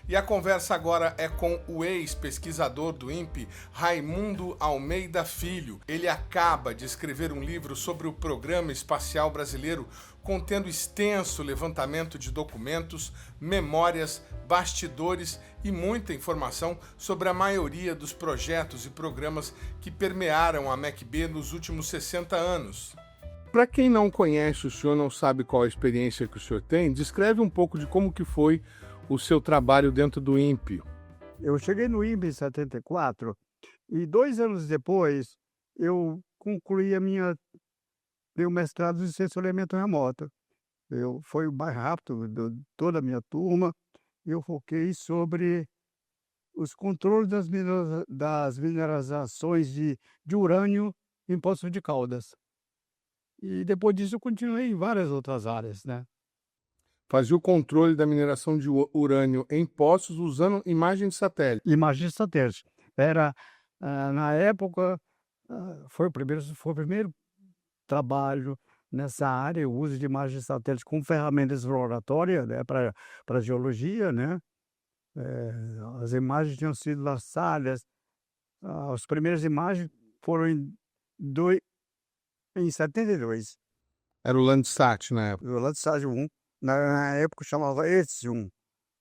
E a conversa agora é com o ex-pesquisador do INPE, Raimundo Almeida Filho. Ele acaba de escrever um livro sobre o Programa Espacial Brasileiro, contendo extenso levantamento de documentos, memórias, bastidores e muita informação sobre a maioria dos projetos e programas que permearam a MECB nos últimos 60 anos. Para quem não conhece o senhor, não sabe qual a experiência que o senhor tem, descreve um pouco de como que foi o seu trabalho dentro do INPE. Eu cheguei no INPE em 74 e 2 anos depois eu concluí meu mestrado em sensoriamento remoto. Foi o mais rápido de toda a minha turma. Eu foquei sobre os controles das mineralizações de urânio em Poços de Caldas. E depois disso eu continuei em várias outras áreas, né. Fazia o controle da mineração de urânio em poços usando imagem de satélite. Imagem de satélite. Era, na época, foi o primeiro trabalho nessa área, o uso de imagens de satélite com ferramenta exploratória, né, para geologia, né. As imagens tinham sido lançadas, as primeiras imagens foram doi em 72, Era o Landsat na época. o Landsat 1, na época chamava ETSI-1,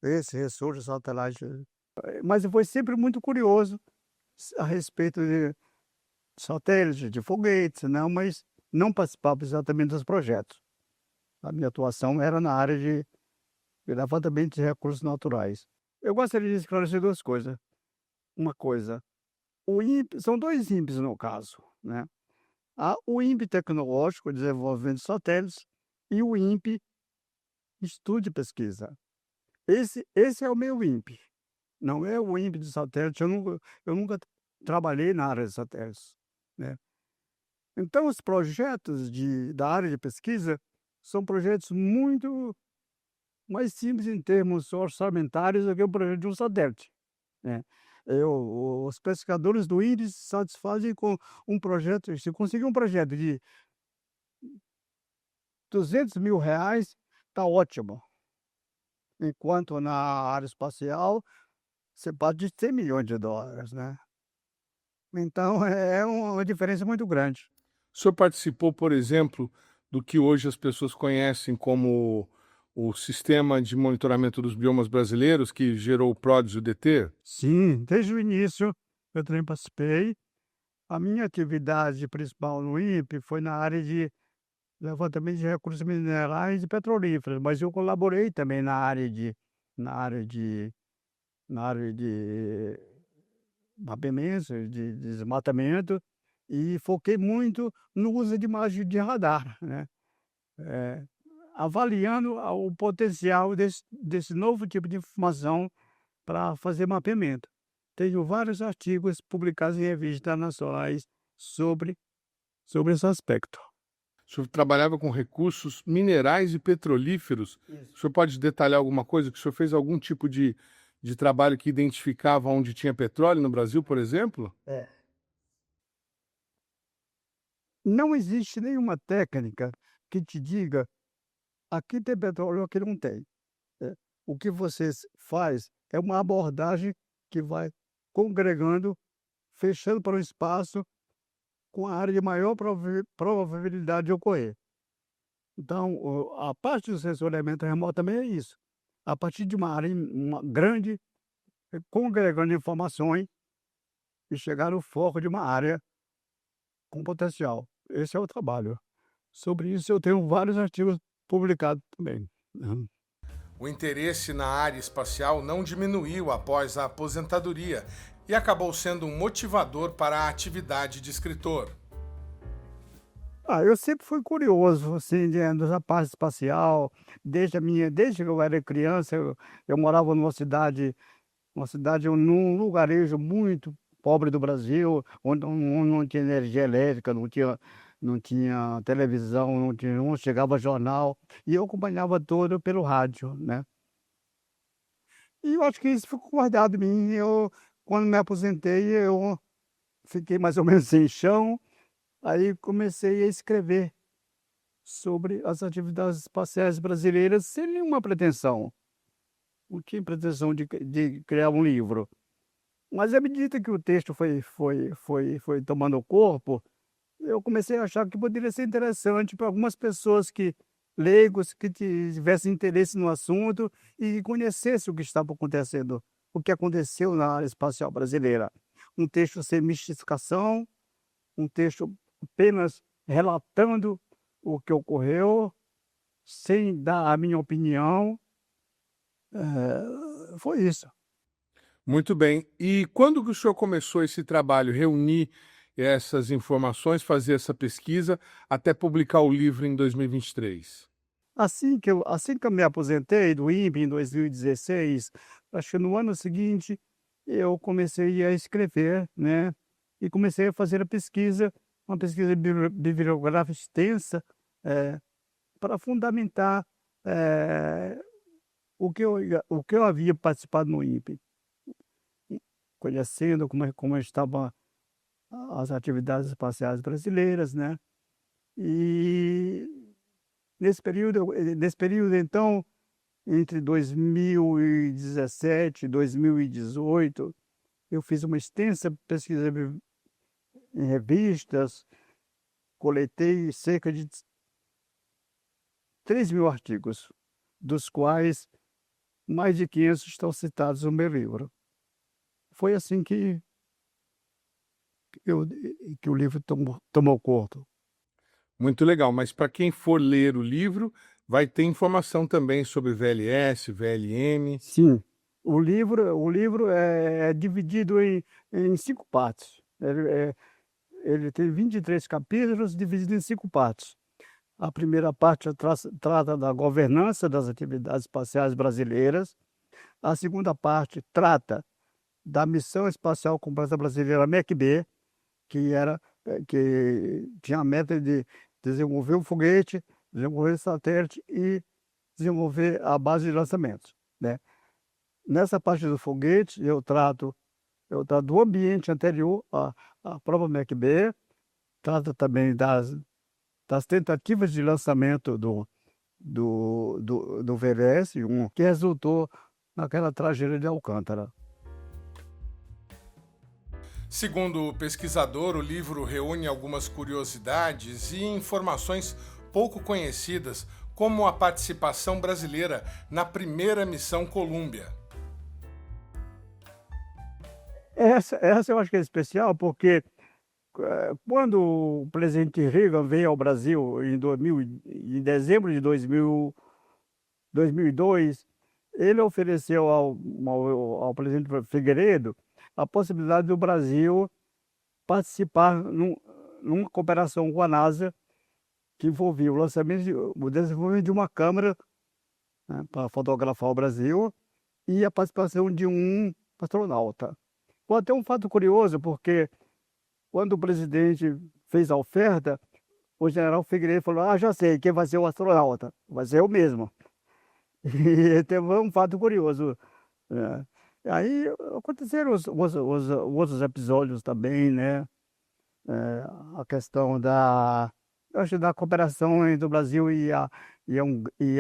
esse Resource Satellite. Mas eu fui sempre muito curioso a respeito de satélite, de foguetes, não, mas não participava exatamente dos projetos. A minha atuação era na área de levantamento de recursos naturais. Eu gostaria de esclarecer 2 coisas. Uma coisa, o INPE são 2 INPEs no caso, né. Há o INPE Tecnológico, Desenvolvimento de Satélites, e o INPE Estudo e Pesquisa. Esse é o meu INPE, não é o INPE de satélite. Eu nunca trabalhei na área de satélites, né. Então os projetos da área de pesquisa são projetos muito mais simples em termos orçamentários do que o projeto de um satélite, né. Os pesquisadores do IRIS se satisfazem com um projeto. Se conseguir um projeto de R$ 200.000, está ótimo, enquanto na área espacial você parte de US$ 100 milhões, né. Então é uma diferença muito grande. O senhor participou, por exemplo, do que hoje as pessoas conhecem como o Sistema de Monitoramento dos Biomas Brasileiros, que gerou o PRODES e o DT? Sim, desde o início eu também participei. A minha atividade principal no INPE foi na área de levantamento de recursos minerais e petrolíferos, mas eu colaborei também na área de na área de mapeamento, de desmatamento, e foquei muito no uso de imagem de radar, né, eh, avaliando o potencial desse novo tipo de informação para fazer mapeamento. Tenho vários artigos publicados em revistas internacionais sobre esse aspecto. O senhor trabalhava com recursos minerais e petrolíferos. O Isso. senhor pode detalhar alguma coisa? Que o senhor fez algum tipo de trabalho que identificava onde tinha petróleo no Brasil, por exemplo? É. Não existe nenhuma técnica que te diga: "Aqui tem petróleo, aqui não tem". Eh, o que você faz é uma abordagem que vai congregando, fechando para o espaço com a área de maior probabilidade de ocorrer. Então, a parte do sensoriamento remoto também é isso. A partir de uma área grande, congregando informações e chegar no foco de uma área com potencial. Esse é o trabalho. Sobre isso eu tenho vários artigos publicados também, né. O interesse na área espacial não diminuiu após a aposentadoria e acabou sendo um motivador para a atividade de escritor. Eu sempre fui curioso, assim, dessa parte espacial. Desde que eu era criança, eu morava num lugarejo muito pobre do Brasil, onde não tinha energia elétrica, não tinha televisão, não chegava jornal, e eu acompanhava tudo pelo rádio, né. E eu acho que isso ficou guardado em mim. Quando me aposentei, eu fiquei mais ou menos sem chão, aí comecei a escrever sobre as atividades espaciais brasileiras sem nenhuma pretensão. não tinha pretensão de criar um livro. Mas à medida que o texto foi tomando corpo, eu comecei a achar que poderia ser interessante para algumas pessoas que leigos, que tivessem interesse no assunto e conhecessem o que estava acontecendo, o que aconteceu na área espacial brasileira. Um texto sem mistificação, um texto apenas relatando o que ocorreu, sem dar a minha opinião. Foi isso. Muito bem. E quando que o senhor começou esse trabalho, reunir essas informações, fazer essa pesquisa, até publicar o livro em 2023? Assim que eu me aposentei do INPE em 2016, acho que no ano seguinte eu comecei a escrever, né, e comecei a fazer a pesquisa, uma pesquisa bibliográfica extensa, para fundamentar, eh, o que eu havia participado no INPE, conhecendo como estavam as atividades espaciais brasileiras, né. E nesse período então, entre 2017 e 2018, eu fiz uma extensa pesquisa em revistas, coletei cerca de 3.000 artigos, dos quais mais de 500 estão citados no meu livro. Foi assim eu que o livro tomou corpo. Muito legal, mas para quem for ler o livro, vai ter informação também sobre VLS, VLM. Sim, o livro é dividido em 5 partes. Ele tem 23 capítulos dividido em 5 partes. A primeira parte trata da governança das atividades espaciais brasileiras. A segunda parte trata da Missão Espacial Completa Brasileira, MEC-B, que tinha a meta de desenvolver o foguete, desenvolver o satélite e desenvolver a base de lançamentos, né. Nessa parte do foguete, eu trato do ambiente anterior à própria MEC-B, trato também das tentativas de lançamento do VLS-1, que resultou naquela tragédia de Alcântara. Segundo o pesquisador, o livro reúne algumas curiosidades e informações pouco conhecidas, como a participação brasileira na primeira missão Columbia. Essa eu acho que é especial porque, quando o presidente Reagan veio ao Brasil em dezembro de 2002, ele ofereceu ao presidente Figueiredo a possibilidade do Brasil participar numa cooperação com a NASA, que envolvia o desenvolvimento de uma câmera, né, para fotografar o Brasil, e a participação de um astronauta. Foi até um fato curioso, porque quando o presidente fez a oferta, o general Figueiredo falou: "Ah, já sei, quem vai ser o astronauta? Vai ser eu mesmo." E teve um fato curioso, né. Aí aconteceram os outros episódios também, né, a questão eu acho, da cooperação entre o Brasil e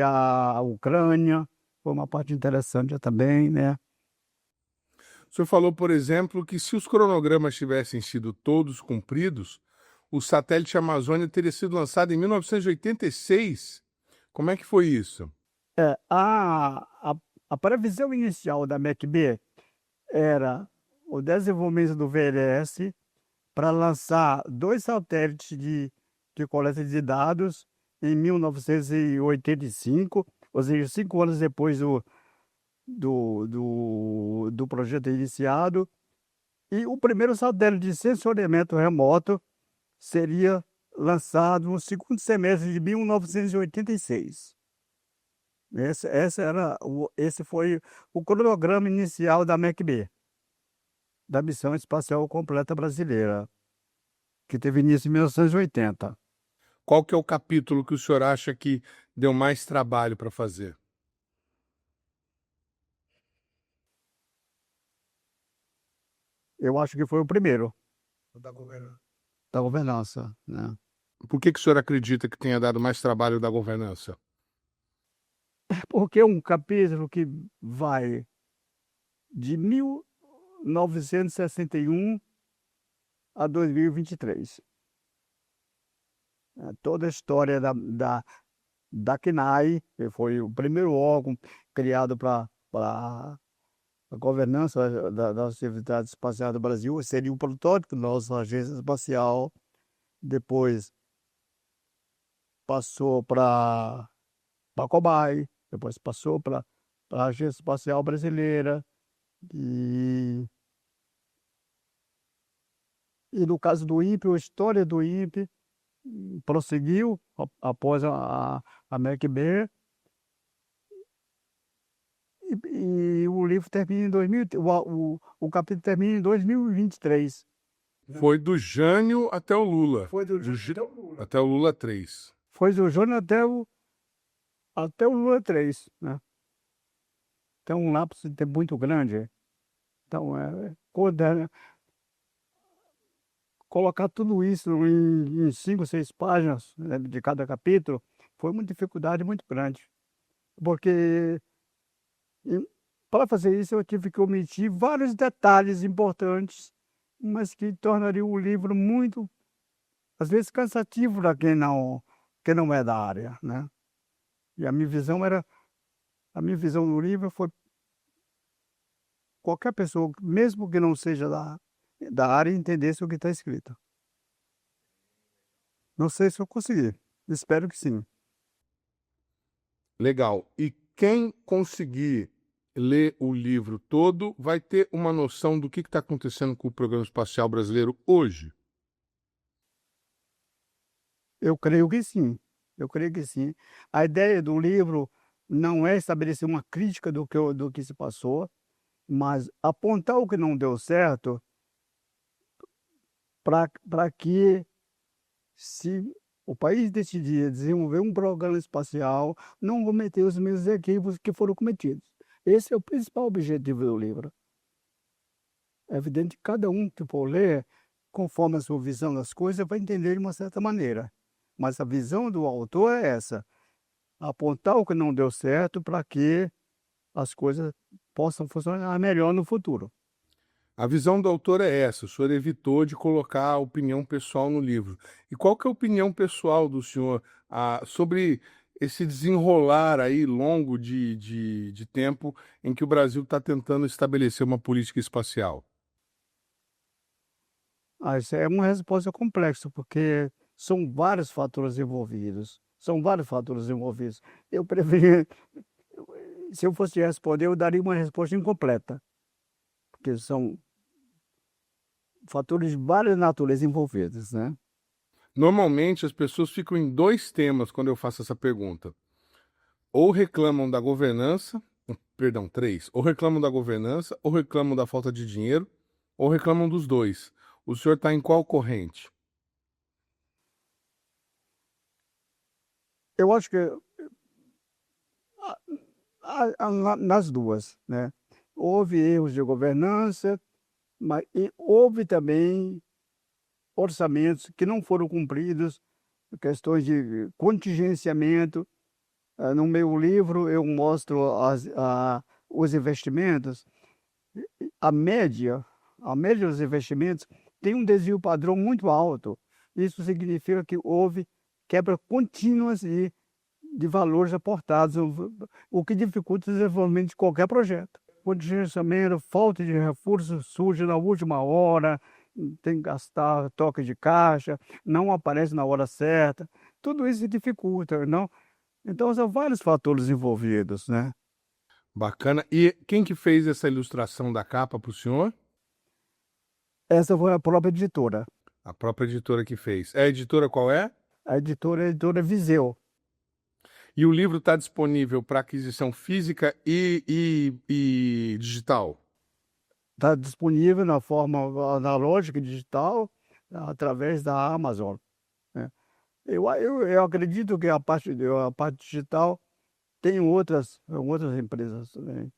a Ucrânia, foi uma parte interessante também, né. O senhor falou, por exemplo, que se os cronogramas tivessem sido todos cumpridos, o satélite Amazônia teria sido lançado em 1986. Como é que foi isso? É, a previsão inicial da MEC-B era o desenvolvimento do VLS para lançar 2 satélites de coleta de dados em 1985, ou seja, 5 anos depois do projeto iniciado, e o primeiro satélite de sensoriamento remoto seria lançado no segundo semestre de 1986. Esse foi o cronograma inicial da MEC-B, da Missão Espacial Completa Brasileira, que teve início em 1980. Qual que é o capítulo que o senhor acha que deu mais trabalho para fazer? Eu acho que foi o primeiro, Da governança. da governança, né. Por que o senhor acredita que tenha dado mais trabalho da governança? porque é um capítulo que vai de 1961 a 2023. Toda a história da CNAE, que foi o primeiro órgão criado para a governança das atividades espaciais do Brasil, seria o protótipo da nossa agência espacial. Depois passou para a COBAI, depois passou para a Agência Espacial Brasileira. E no caso do INPE, a história do INPE prosseguiu após a MEC-B, e o livro termina em 2000, o capítulo termina em 2023. Foi do Jânio até o Lula. Foi do Lula. Até o Lula 3. Foi do Jânio até o Lula 3, né? Então, um lapso de tempo muito grande. Então, colocar tudo isso em 5, 6 páginas, né, de cada capítulo, foi uma dificuldade muito grande. Porque para fazer isso eu tive que omitir vários detalhes importantes, mas que tornariam o livro muito, às vezes, cansativo para quem não é da área, né? E a minha visão do livro foi qualquer pessoa, mesmo que não seja da área, entendesse o que está escrito. Não sei se eu consegui, espero que sim. Legal. E quem conseguir ler o livro todo vai ter uma noção do que está acontecendo com o programa espacial brasileiro hoje? Eu creio que sim, eu creio que sim. A ideia do livro não é estabelecer uma crítica do que se passou, mas apontar o que não deu certo para que, se o país decidir desenvolver um programa espacial, não cometer os mesmos equívocos que foram cometidos. Esse é o principal objetivo do livro. É evidente que cada um que for ler, conforme a sua visão das coisas, vai entender de uma certa maneira. Mas a visão do autor é essa: apontar o que não deu certo para que as coisas possam funcionar melhor no futuro. A visão do autor é essa. O senhor evitou de colocar a opinião pessoal no livro. E qual que é a opinião pessoal do senhor sobre esse desenrolar aí longo de tempo em que o Brasil está tentando estabelecer uma política espacial? Isso é uma resposta complexa, porque são vários fatores envolvidos. São vários fatores envolvidos. Eu preferia, se eu fosse responder, eu daria uma resposta incompleta, porque são fatores de várias naturezas envolvidos, né? Normalmente as pessoas ficam em dois temas quando eu faço essa pergunta. Ou reclamam da governança, perdão, três. Ou reclamam da governança, ou reclamam da falta de dinheiro, ou reclamam dos dois. O senhor está em qual corrente? Eu acho que nas duas, né? Houve erros de governança, mas houve também orçamentos que não foram cumpridos, questões de contingenciamento. No meu livro eu mostro os investimentos. A média, a média dos investimentos tem um desvio padrão muito alto. Isso significa que houve quebras contínuas de valores aportados, o que dificulta o desenvolvimento de qualquer projeto. Contingenciamento, falta de recursos surge na última hora, tem que gastar toque de caixa, não aparece na hora certa. Tudo isso dificulta, não? Então, são vários fatores envolvidos, né? Bacana. E quem que fez essa ilustração da capa para o senhor? Essa foi a própria editora. A própria editora que fez. A editora qual é? A editora Viseu. E o livro está disponível para aquisição física e digital? Está disponível na forma analógica e digital, através da Amazon, né? Eu acredito que a parte digital tem outras empresas também.